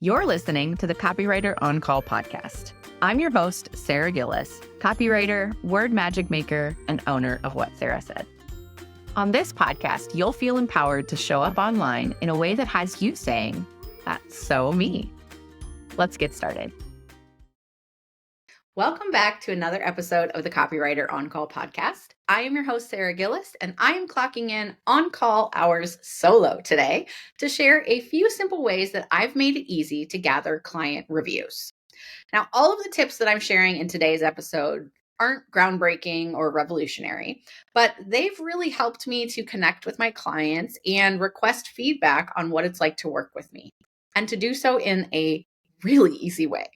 You're listening to the Copywriter On Call podcast. I'm your host, Sara Gillis, copywriter, word magic maker, and owner of What Sara Said. On this podcast, you'll feel empowered to show up online in a way that has you saying, "That's so me." Let's get started. Welcome back to another episode of the Copywriter On Call podcast. I am your host, Sara Gillis, and I am clocking in on call hours solo today to share a few simple ways that I've made it easy to gather client reviews. Now, all of the tips that I'm sharing in today's episode aren't groundbreaking or revolutionary, but they've really helped me to connect with my clients and request feedback on what it's like to work with me, and to do so in a really easy way.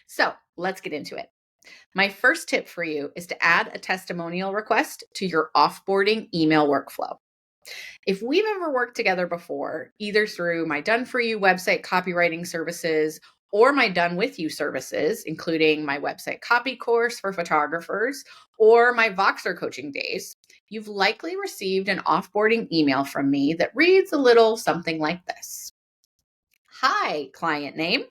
So let's get into it. My first tip for you is to add a testimonial request to your offboarding email workflow. If we've ever worked together before, either through my Done For You website copywriting services or my Done With You services, including my website copy course for photographers or my Voxer coaching days, you've likely received an offboarding email from me that reads a little something like this. Hi, client name.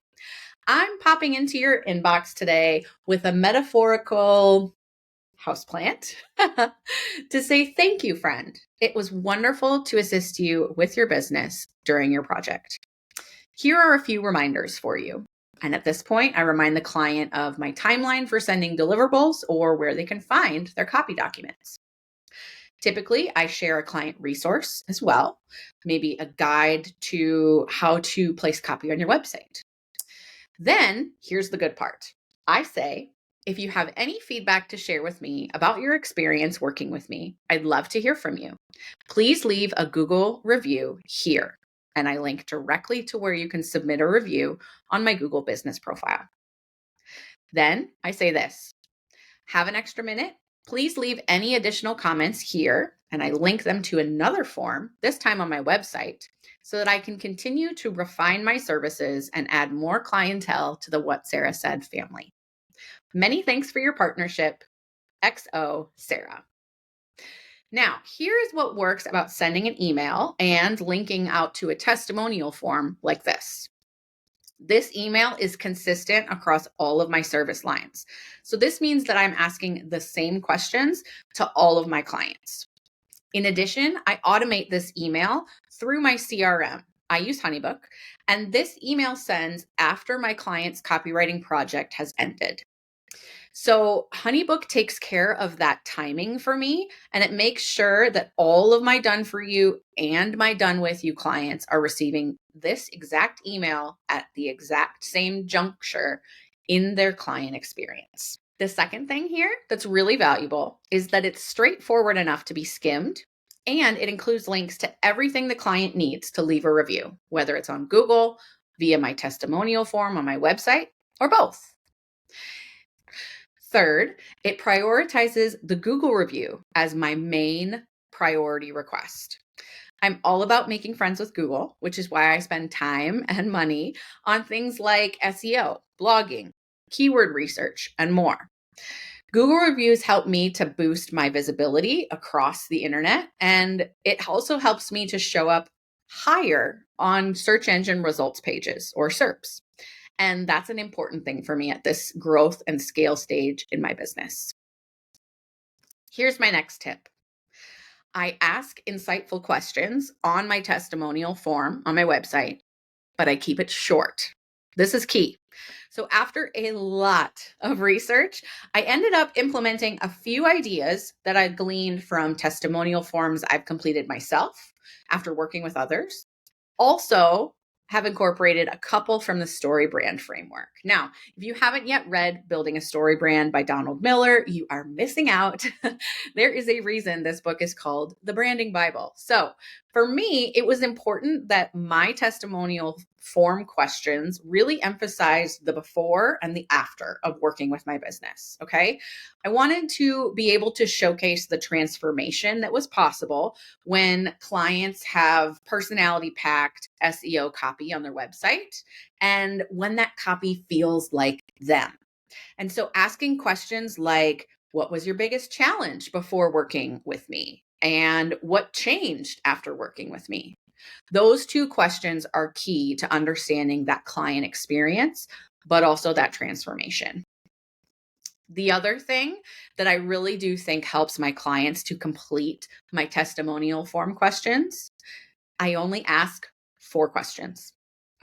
I'm popping into your inbox today with a metaphorical houseplant to say thank you, friend. It was wonderful to assist you with your business during your project. Here are a few reminders for you. And at this point, I remind the client of my timeline for sending deliverables or where they can find their copy documents. Typically, I share a client resource as well, maybe a guide to how to place copy on your website. Then here's the good part. I say, if you have any feedback to share with me about your experience working with me, I'd love to hear from you. Please leave a Google review here. And I link directly to where you can submit a review on my Google business profile. Then I say this, have an extra minute? Please leave any additional comments here, and I link them to another form, this time on my website, so that I can continue to refine my services and add more clientele to the What Sara Said family. Many thanks for your partnership. XO, Sara. Now, here's what works about sending an email and linking out to a testimonial form like this. This email is consistent across all of my service lines. So this means that I'm asking the same questions to all of my clients. In addition, I automate this email through my CRM. I use HoneyBook, and this email sends after my client's copywriting project has ended. So HoneyBook takes care of that timing for me, and it makes sure that all of my Done For You and my Done With You clients are receiving this exact email at the exact same juncture in their client experience. The second thing here that's really valuable is that it's straightforward enough to be skimmed, and it includes links to everything the client needs to leave a review, whether it's on Google, via my testimonial form on my website, or both. Third, it prioritizes the Google review as my main priority request. I'm all about making friends with Google, which is why I spend time and money on things like SEO, blogging, keyword research, and more. Google reviews help me to boost my visibility across the internet, and it also helps me to show up higher on search engine results pages or SERPs. And that's an important thing for me at this growth and scale stage in my business. Here's my next tip. I ask insightful questions on my testimonial form on my website, but I keep it short. This is key. So after a lot of research, I ended up implementing a few ideas that I gleaned from testimonial forms I've completed myself after working with others. Also, have incorporated a couple from the Story Brand framework. Now, if you haven't yet read Building a Story Brand by Donald Miller, you are missing out. There is a reason this book is called The Branding Bible. So for me, it was important that my testimonial form questions really emphasized the before and the after of working with my business, okay? I wanted to be able to showcase the transformation that was possible when clients have personality-packed SEO copy on their website and when that copy feels like them. And so asking questions like, what was your biggest challenge before working with me? And what changed after working with me? Those two questions are key to understanding that client experience, but also that transformation. The other thing that I really do think helps my clients to complete my testimonial form questions, I only ask 4 questions.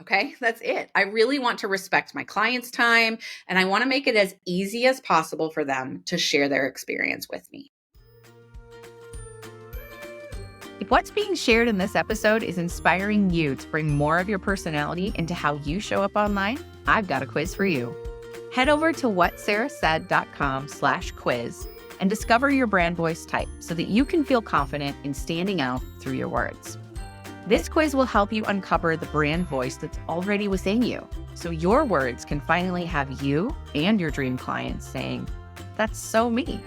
Okay, that's it. I really want to respect my client's time, and I want to make it as easy as possible for them to share their experience with me. If what's being shared in this episode is inspiring you to bring more of your personality into how you show up online, I've got a quiz for you. Head over to whatsarasaid.com/quiz and discover your brand voice type so that you can feel confident in standing out through your words. This quiz will help you uncover the brand voice that's already within you, so your words can finally have you and your dream clients saying, "That's so me."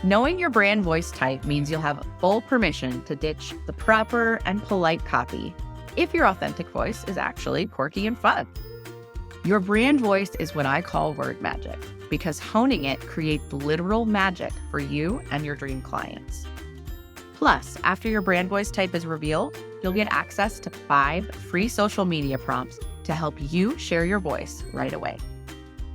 Knowing your brand voice type means you'll have full permission to ditch the proper and polite copy if your authentic voice is actually quirky and fun. Your brand voice is what I call word magic, because honing it creates literal magic for you and your dream clients. Plus, after your brand voice type is revealed, you'll get access to 5 free social media prompts to help you share your voice right away.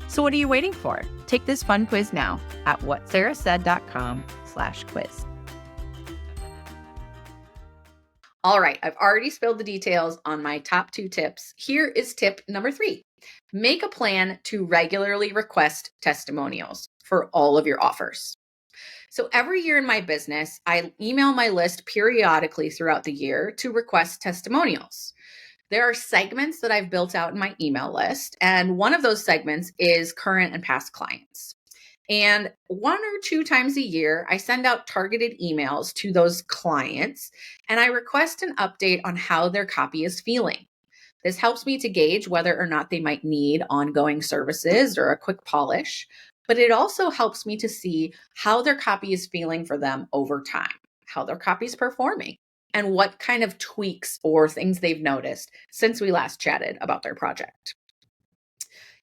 So what are you waiting for? Take this fun quiz now at whatsarasaid.com/quiz. All right, I've already spilled the details on my top 2 tips. Here is tip number 3. Make a plan to regularly request testimonials for all of your offers. So every year in my business, I email my list periodically throughout the year to request testimonials. There are segments that I've built out in my email list, and one of those segments is current and past clients. And 1 or 2 times a year, I send out targeted emails to those clients, and I request an update on how their copy is feeling. This helps me to gauge whether or not they might need ongoing services or a quick polish, but it also helps me to see how their copy is feeling for them over time, how their copy is performing, and what kind of tweaks or things they've noticed since we last chatted about their project.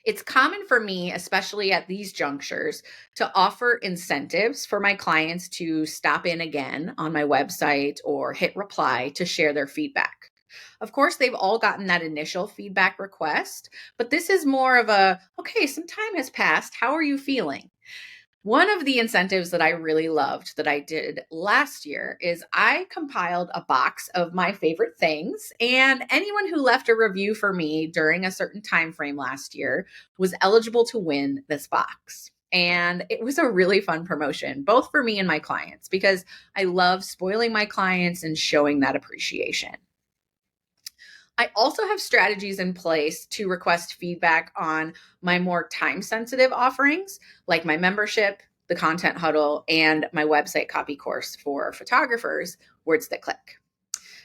It's common for me, especially at these junctures, to offer incentives for my clients to stop in again on my website or hit reply to share their feedback. Of course, they've all gotten that initial feedback request, but this is more of a, okay, some time has passed. How are you feeling? One of the incentives that I really loved that I did last year is I compiled a box of my favorite things, and anyone who left a review for me during a certain time frame last year was eligible to win this box. And it was a really fun promotion, both for me and my clients, because I love spoiling my clients and showing that appreciation. I also have strategies in place to request feedback on my more time-sensitive offerings, like my membership, the Content Huddle, and my website copy course for photographers, Words That Click.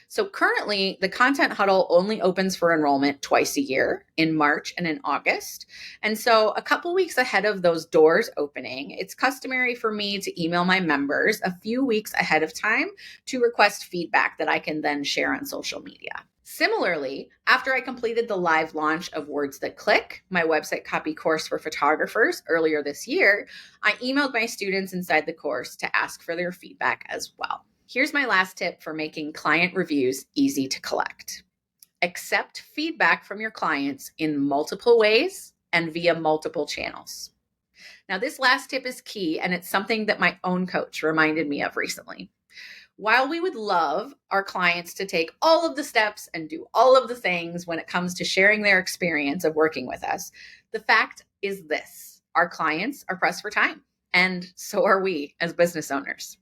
So currently, the Content Huddle only opens for enrollment twice a year, in March and in August. And so a couple weeks ahead of those doors opening, it's customary for me to email my members a few weeks ahead of time to request feedback that I can then share on social media. Similarly, after I completed the live launch of Words That Click, my website copy course for photographers earlier this year, I emailed my students inside the course to ask for their feedback as well. Here's my last tip for making client reviews easy to collect. Accept feedback from your clients in multiple ways and via multiple channels. Now, this last tip is key, and it's something that my own coach reminded me of recently. While we would love our clients to take all of the steps and do all of the things when it comes to sharing their experience of working with us, the fact is this: our clients are pressed for time, and so are we as business owners.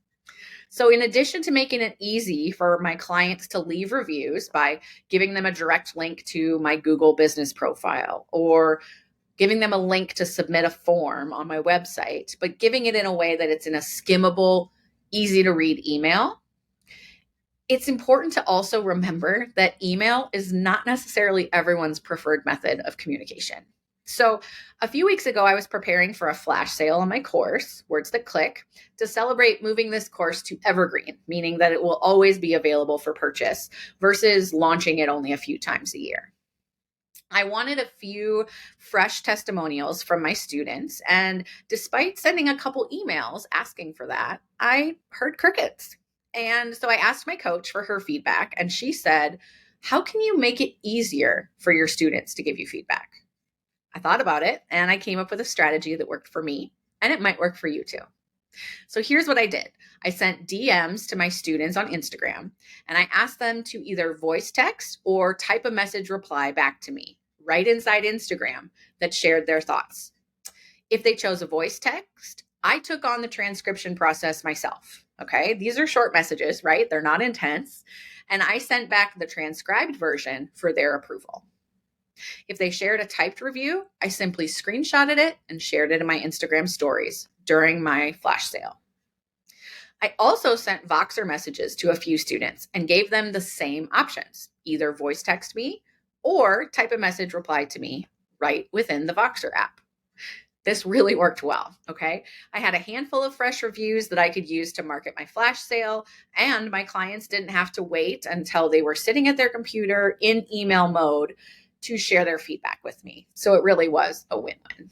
So in addition to making it easy for my clients to leave reviews by giving them a direct link to my Google business profile or giving them a link to submit a form on my website, but giving it in a way that it's in a skimmable, easy to read email, it's important to also remember that email is not necessarily everyone's preferred method of communication. So a few weeks ago, I was preparing for a flash sale on my course, Words That Click, to celebrate moving this course to evergreen, meaning that it will always be available for purchase versus launching it only a few times a year. I wanted a few fresh testimonials from my students, and despite sending a couple emails asking for that, I heard crickets. And so I asked my coach for her feedback, and she said, "How can you make it easier for your students to give you feedback?" I thought about it and I came up with a strategy that worked for me, and it might work for you too. So here's what I did. I sent DMs to my students on Instagram, and I asked them to either voice text or type a message reply back to me right inside Instagram that shared their thoughts. If they chose a voice text, I took on the transcription process myself. Okay. These are short messages, right? They're not intense. And I sent back the transcribed version for their approval. If they shared a typed review, I simply screenshotted it and shared it in my Instagram stories during my flash sale. I also sent Voxer messages to a few students and gave them the same options, either voice text me or type a message reply to me right within the Voxer app. This really worked well, okay? I had a handful of fresh reviews that I could use to market my flash sale, and my clients didn't have to wait until they were sitting at their computer in email mode to share their feedback with me. So it really was a win-win.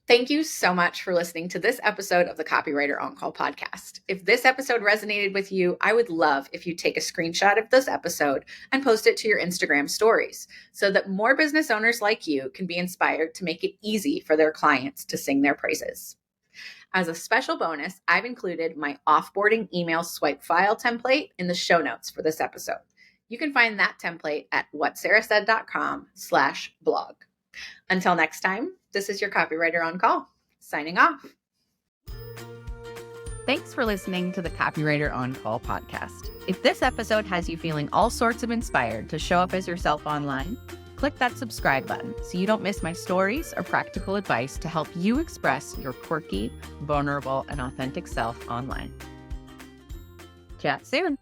Thank you so much for listening to this episode of the Copywriter On Call podcast. If this episode resonated with you, I would love if you take a screenshot of this episode and post it to your Instagram stories so that more business owners like you can be inspired to make it easy for their clients to sing their praises. As a special bonus, I've included my offboarding email swipe file template in the show notes for this episode. You can find that template at whatsarasaid.com/blog. Until next time, this is your Copywriter on Call, signing off. Thanks for listening to the Copywriter On Call podcast. If this episode has you feeling all sorts of inspired to show up as yourself online, click that subscribe button so you don't miss my stories or practical advice to help you express your quirky, vulnerable, and authentic self online. Chat soon.